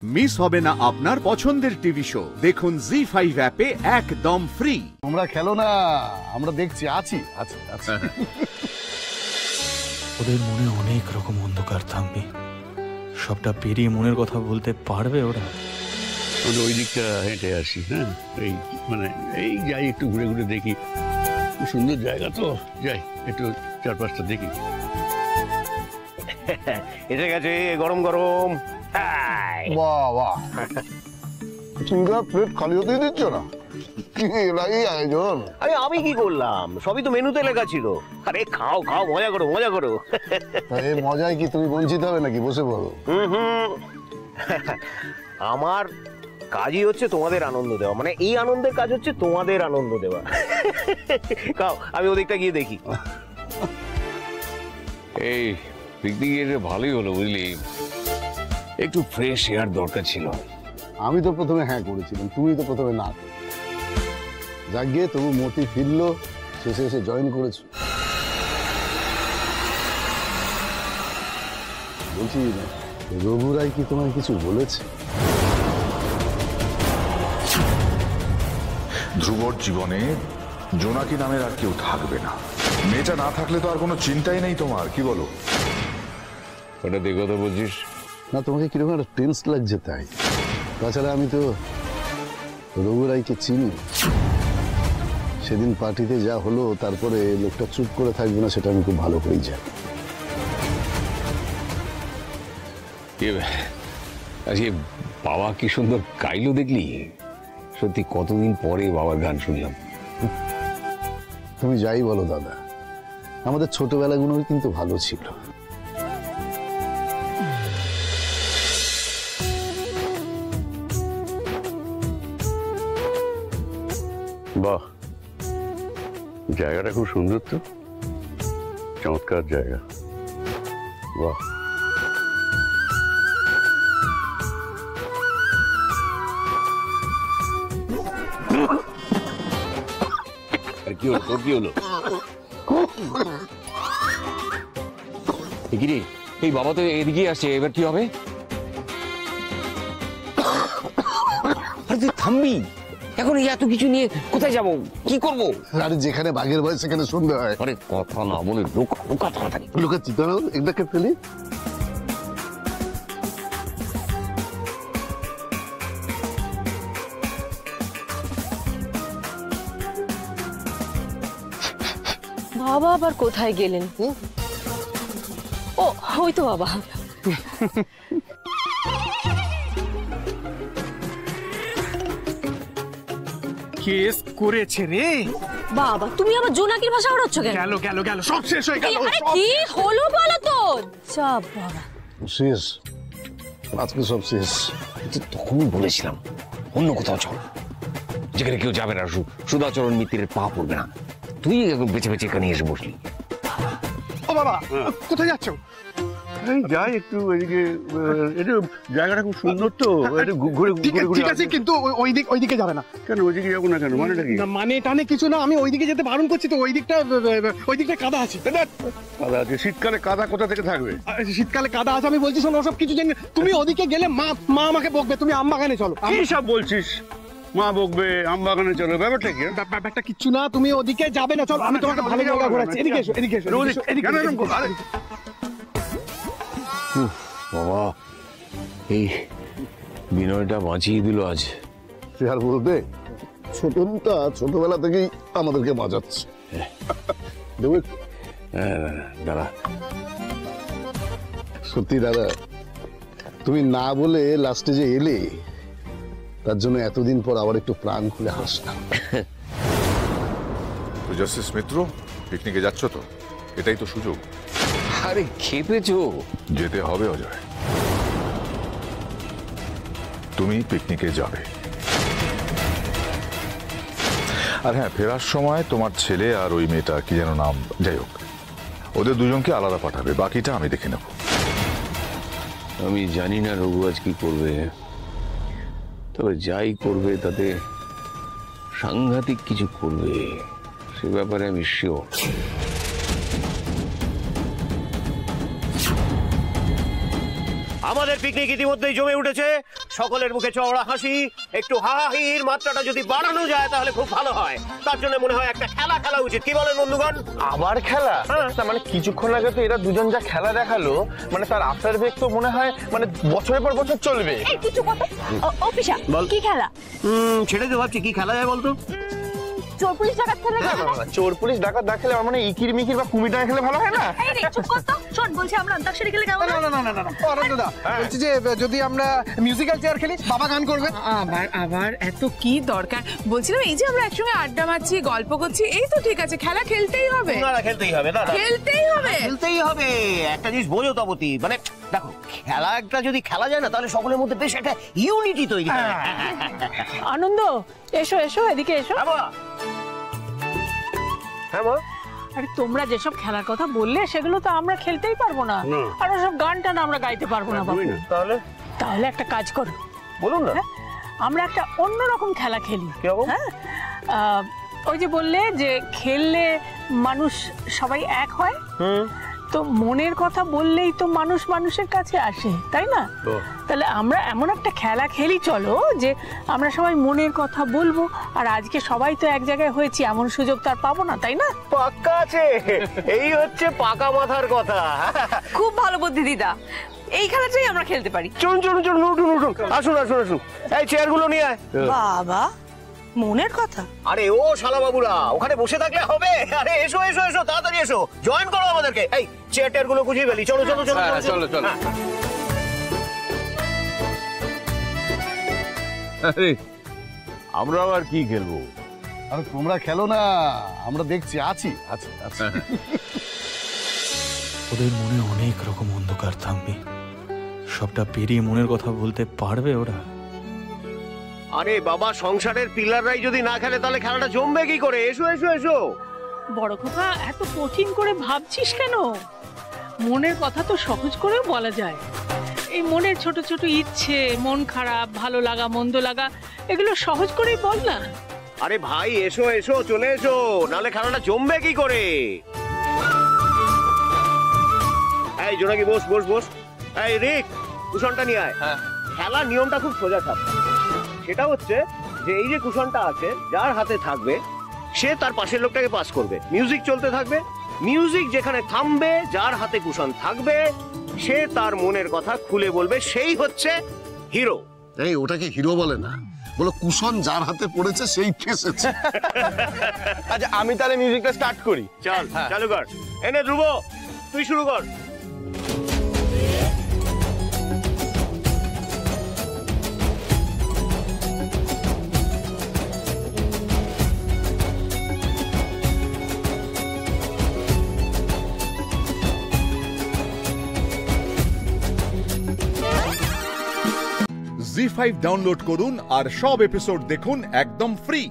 Miss হবে না আপনার পছন্দের টিভি শো। দেখুন জি5 অ্যাপে একদম ফ্রি। তোমরা খেলো না, আমরা দেখছি, আছি আছি আছি। ওদের মনে অনেক রকম অন্ধকার থাকবে, সবটা পেরিয়ে মনের কথা বলতে পারবে ওরা? ওই দিকটা হেঁটে আসি। হ্যাঁ, এই যাই একটু ঘুরে ঘুরে দেখি, সুন্দর জায়গা তো, যাই একটু চারপাশটা দেখি। এসে গেছে গরম গরম। বাহ বাহ, সিঙ্গার প্লেট খালি হতেই দিচ্ছ না, কি এই আয়োজন? আরে আমি কি করলাম, সবই তো মেনুতে লেখা ছিল। আরে খাও খাও, মজা করো মজা করো। এই মজায় কি তুমি বঞ্চিত হবে নাকি? বসে পড়ো। আমার কাজই হচ্ছে তোমাদের আনন্দ দেওয়া, মানে এই আনন্দের কাজ হচ্ছে তোমাদের আনন্দ দেওয়া। খাও, আমি ওদিকটা গিয়ে দেখি। এই পিকনিক এসে ভালোই হলো বুঝলি, একটু ফ্রেশ এয়ার দরকার ছিল। আমি তো প্রথমে হ্যাঁ করেছিলাম, তুমি তো প্রথমে না। যাক গিয়ে তবু মতি ফিরলো, শেষে এসে জয়েন করেছো। বলছি, রঘু রায় কি তোমায় কিছু বলেছে? ধ্রুবর জীবনে জোনাকি নামের আর কেউ থাকবে না। মেয়েটা না থাকলে তো আর কোনো চিন্তাই নেই তোমার, কি বলো? ওটা দেখো তো বলছিস না, তোমাকে কিরকম একটা টেন্স লাগছে তাই। তাছাড়া আমি তো রঘু রায়কে চিনি। সেদিন পার্টিতে যা হলো, তারপরে লোকটা চুপ করে থাকবে না, সেটা আমি খুব ভালো করেই জানি। আজকে বাবা কি সুন্দর গাইলো দেখলি? সত্যি কতদিন পরে বাবার গান শুনলাম। তুমি যাই বলো দাদা, আমাদের ছোটবেলাগুলোই কিন্তু ভালো ছিল। বাহ, জায়গাটা খুব সুন্দর তো, চমৎকার জায়গা। বাহ, কি হলো তোর? কি হলো? কিরে, এই বাবা তো এদিকে আসছে, এবার কি হবে? আরে তুই থামবি, এখন এত কিছু নিয়ে কোথায় যাব, কি করব? আরে যেখানে বাঘের ভয় সেখানে শুনতে হয়। আরে কথা না বলে লুকা তাড়াতাড়ি। লুকাচ্ছি তো, এটাকে ফেলি। বাবা আবার কোথায় গেলেন? ও, ওই তো বাবা। কেস করেছে রে বাবা, তুমি আবার জোনাকির ভাষা ওড়াচ্ছ কেন? গেল গেল গেল, সব শেষ হয়ে গেল। আরে কি হলো বলো তো। যা বাবা, শেষ, আজকে সব শেষ। তখনই বলেছিলাম অন্য কোথাও চল, যেখানে কেউ যাবে না, সুধাচরণ মিত্রের পা পড়বে না। তুই এখন বেছে বেছে এখানে এসে বসলি। ও বাবা, কোথায় যাচ্ছ? যাই একটু এদিকে, এটা জায়গাটা খুব সুন্দর তো, একটু ঘুরে ঘুরে। ঠিক আছে, কিন্তু ওইদিকে যাবে না। কেন ওইদিকে যাবো না কেন? মানেটা কি? মানে টানে কিছু না, আমি ওইদিকে যেতে বারণ করছি তো। ওইদিকটা কাদা আছে। কাদা আছে? শীতকালে কাদা কোথা থেকে থাকবে? শীতকালে কাদা আছে আমি বলছি, শোনো, ওসব কিছু জানি না। তুমি ওদিকে গেলে মা আমাকে বকবে। তুমি আম বাগানে চলো। কি সব বলছিস? মা বকবে, আম বাগানে চলো, ব্যাপারটা কি? ব্যাপারটা কিচ্ছু না, তুমি ওদিকে যাবে না। চলো, আমি তোমাকে ভালো জায়গা ঘোরাচ্ছি। এদিকে এসো, এদিকে এসো। বাবা, এই বিনয়টা বাঁচিয়ে দিল আজ। সে আর বলতে, ছোটনটা ছোটবেলা থেকেই আমাদেরকে বাঁচাচ্ছে। দাঁড়া, সত্যি দাদা, তুমি না বলে লাস্টে যে এলে, তার জন্য এতদিন পর আবার একটু প্রাণ খুলে হাসলাম। তো জাস্টিস মিত্র, পিকনিকে যাচ্ছ তো? এটাই তো সুযোগ। আরে খেপেছো? যেতে হবে অজয়, তুমি পিকনিকে যাবে। আর হ্যাঁ, ফেরার সময় তোমার ছেলে আর ওই মেয়েটা, কি যেন নাম, যাই হোক, ওদের দুজনকে আলাদা পাঠাবে, বাকিটা আমি দেখে নেব। আমি জানি না রঘু আজ কি করবে, তবে যাই করবে তাতে সাংঘাতিক কিছু করবে, সে ব্যাপারে আমি শিওর। আমাদের পিকনিক ইতিমধ্যেই জমে উঠেছে, সকলের মুখে চওড়া হাসি। একটু হাহির মাত্রাটা যদি বাড়ানো যায় তাহলে খুব ভালো হয়। তার জন্য মনে হয় একটা খেলা খেলা উচিত, কি বলেন বন্ধুগণ? আবার খেলা? না মানে কিছুক্ষণ আগে তো এরা দুজন যা খেলা দেখালো, মানে তার আফটার এফেক্ট তো মনে হয় মানে বছরের পর বছর চলবে। এই কিছু কথা অফিসা কি খেলা? ছেড়ে তো ভাবছি কি খেলা যায় বলতো? চোর পুলিশ ডাকাত খেলা? চোর পুলিশ ডাকাত দেখালে আমার মানে ইকির মিকির বা কুমিটা খেলে ভালো হয় না? এই রে চুপ কর তো। শোন, বলছি আমরা অন্তাক্ষরী খেলে কেমন? না অরণ্যদা বলছি যে যদি আমরা মিউজিক্যাল চেয়ার খেলি, বাবা গান করবে। আবার এত কি দরকার? বলছিলাম এই যে আমরা একসঙ্গে আড্ডা মারছি, গল্প করছি, এই তো ঠিক আছে, খেলা খেলতেই হবে। না খেলতেই হবে, না খেলতেই হবে, খেলতেই হবে। একটা জিনিস বোঝো তবতি, মানে দেখো খেলা একটা যদি খেলা যায় না তাহলে সকলের মধ্যে বেশ একটা ইউনিটি তৈরি হয়। আনন্দ, এসো এসো, এদিকে এসো। হ্যাঁ মা। আরে তোমরা যেসব খেলার কথা বললে সেগুলো তো আমরা খেলতেই পারবো না, আর ওসব গান টান আমরা গাইতে পারবো না বাবু। তাহলে একটা কাজ করো, বলুন না। আমরা একটা অন্যরকম খেলা খেলি। হ্যাঁ, ওই যে বললে যে খেললে মানুষ সবাই এক হয়, তো মনের কথা বললেই তো মানুষ মানুষের কাছে আসে, তাই না? তাহলে আমরা এমন একটা খেলা খেলি, চলো, যে আমরা সবাই মনের কথা বলবো। আর আজকে সবাই তো এক জায়গায় হয়েছি, এমন সুযোগ তো আর পাবো না, তাই না? পাক্কা আছে, এই হচ্ছে পাকা মাথার কথা। খুব ভালো বুদ্ধি দিদা, এই খেলাটাই আমরা খেলতে পারি। চলুন চলুন চলুন, উঠুন উঠুন, আসুন আসুন আসুন, এই চেয়ারগুলো নিয়ে আয়। বাবা, মনের কথা? আরে ও শালা বাবুরা, ওখানে বসে থাকলে হবে? আরে এসো এসো এসো, তাড়াতাড়ি এসো, জয়েন করো আমাদেরকে। এই চেয়ার টেয়ার গুলো গুছিয়ে ফেলি, চলো চলো চলো চলো চলো। আরে আমরা আবার কি খেলবো? আরে তোমরা খেলো না, আমরা দেখছি, আছি আছি আছি। ওদের মনে অনেক রকম অন্ধকার থাকবে, সবটা পেরিয়ে মনের কথা বলতে পারবে ওরা? আরে বাবা, সংসারের পিলাররাই যদি না খেলে তাহলে খেলাটা জমবে কি করে? এসো এসো এসো। বড় খোকা, এত কঠিন করে ভাবছিস কেন? মনের কথা তো সহজ করেও বলা যায়। এই মনের ছোট ছোট ইচ্ছে, মন খারাপ, ভালো লাগা, মন্দ লাগা, এগুলো সহজ করেই বল না। আরে ভাই এসো এসো, চলে এসো, নাহলে খেলাটা জমবে কি করে? এই জোনাকি বস বস বস। এই রিক, কুশনটা নিয়ে আয়। খেলার নিয়মটা খুব সোজা সাপটা। সেটা হচ্ছে যে এই যে কুশনটা আছে, যার হাতে থাকবে সে তার পাশের লোকটাকে পাস করবে। মিউজিক চলতে থাকবে, মিউজিক যেখানে থামবে, যার হাতে কুশন থাকবে সে তার মনের কথা খুলে বলবে, সেই হচ্ছে হিরো। এই ওটাকে হিরো বলে না, বলো কুশন যার হাতে পড়েছে সেই ফেসেছে। আচ্ছা আমি তাহলে মিউজিকটা স্টার্ট করি। চল চালু কর। এনে ধ্রুব, তুই শুরু কর। জি5 ডাউনলোড করুন আর সব এপিসোড দেখুন একদম ফ্রি।